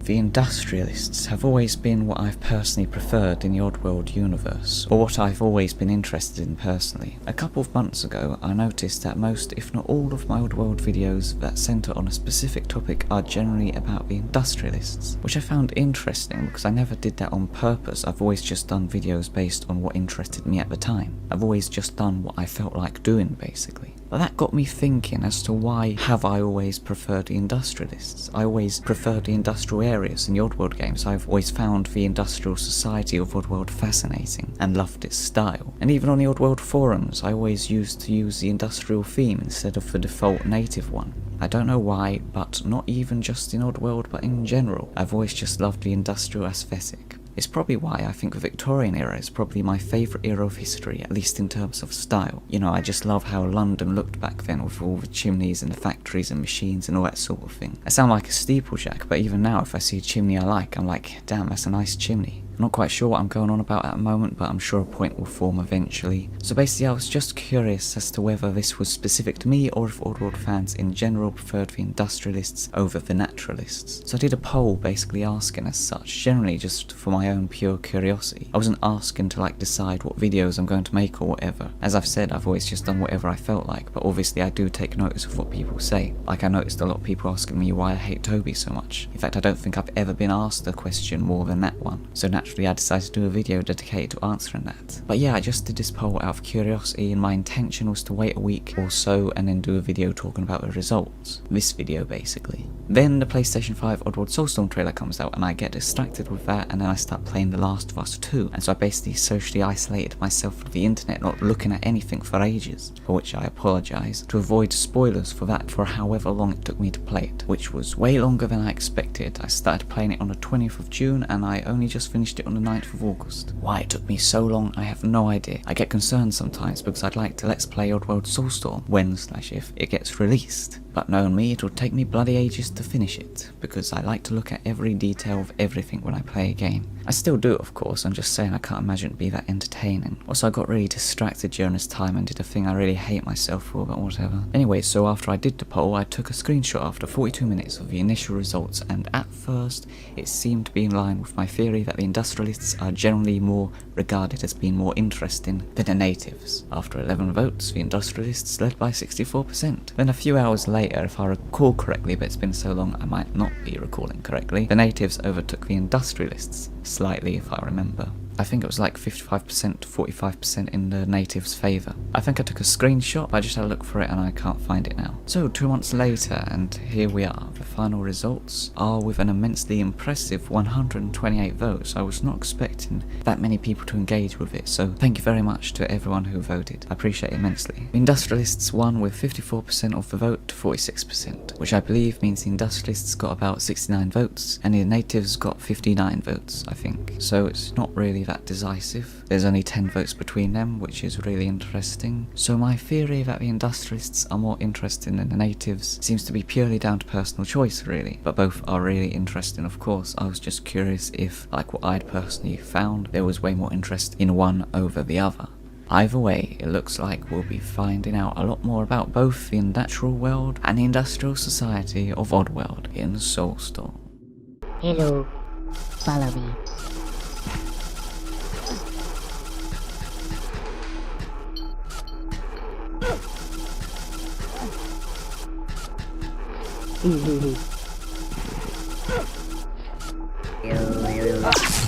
The Industrialists have always been what I've personally preferred in the Oddworld universe, or what I've always been interested in personally. A couple of months ago, I noticed that most, if not all, of my Oddworld videos that centre on a specific topic are generally about the Industrialists, which I found interesting because I never did that on purpose. I've always just done videos based on what interested me at the time. I've always just done what I felt like doing, basically. But that got me thinking as to why have I always preferred the Industrialists. I always preferred the industrial areas in the Oddworld games. I've always found the industrial society of Oddworld fascinating and loved its style. And even on the Oddworld forums, I always used to use the industrial theme instead of the default native one. I don't know why, but not even just in Oddworld, but in general, I've always just loved the industrial aesthetic. It's probably why I think the Victorian era is probably my favourite era of history, at least in terms of style. You know, I just love how London looked back then with all the chimneys and the factories and machines and all that sort of thing. I sound like a steeplejack, but even now if I see a chimney I like, I'm like, damn, that's a nice chimney. I'm not quite sure what I'm going on about at the moment, but I'm sure a point will form eventually. So basically I was just curious as to whether this was specific to me or if Oddworld fans in general preferred the Industrialists over the Naturalists. So I did a poll basically asking as such, generally just for my own pure curiosity. I wasn't asking to like decide what videos I'm going to make or whatever. As I've said, I've always just done whatever I felt like, but obviously I do take notice of what people say. Like I noticed a lot of people asking me why I hate Toby so much. In fact, I don't think I've ever been asked a question more than that one. So naturally I decided to do a video dedicated to answering that. But yeah, I just did this poll out of curiosity and my intention was to wait a week or so and then do a video talking about the results. This video basically. Then the PlayStation 5 Oddworld Soulstorm trailer comes out and I get distracted with that and then I start playing The Last of Us 2, and so I basically socially isolated myself from the internet, not looking at anything for ages, for which I apologise, to avoid spoilers for that for however long it took me to play it, which was way longer than I expected. I started playing it on the 20th of June and I only just finished it on the 9th of August. Why it took me so long, I have no idea. I get concerned sometimes because I'd like to Let's Play Oddworld Soulstorm when/if it gets released. But knowing me, it'll take me bloody ages to finish it, because I like to look at every detail of everything when I play a game. I still do, of course, I'm just saying I can't imagine it be that entertaining. Also, I got really distracted during this time and did a thing I really hate myself for, but whatever. Anyway, so after I did the poll, I took a screenshot after 42 minutes of the initial results, and at first, it seemed to be in line with my theory that the Industrialists are generally more regarded as being more interesting than the natives. After 11 votes, the Industrialists led by 64%. Then a few hours later, if I recall correctly, but it's been so long I might not be recalling correctly, the natives overtook the Industrialists, slightly if I remember. I think it was like 55% to 45% in the natives' favour. I think I took a screenshot, but I just had a look for it and I can't find it now. So 2 months later, and here we are. The final results are with an immensely impressive 128 votes. I was not expecting that many people to engage with it, so thank you very much to everyone who voted. I appreciate it immensely. The Industrialists won with 54% of the vote to 46%, which I believe means the Industrialists got about 69 votes, and the natives got 59 votes, I think. So it's not really that decisive. There's only 10 votes between them, which is really interesting. So my theory that the Industrialists are more interesting than the natives seems to be purely down to personal choice, really. But both are really interesting, of course. I was just curious if, like what I'd personally found, there was way more interest in one over the other. Either way, it looks like we'll be finding out a lot more about both the natural world and the industrial society of Oddworld in Soulstorm. Hello, follow me. Yo.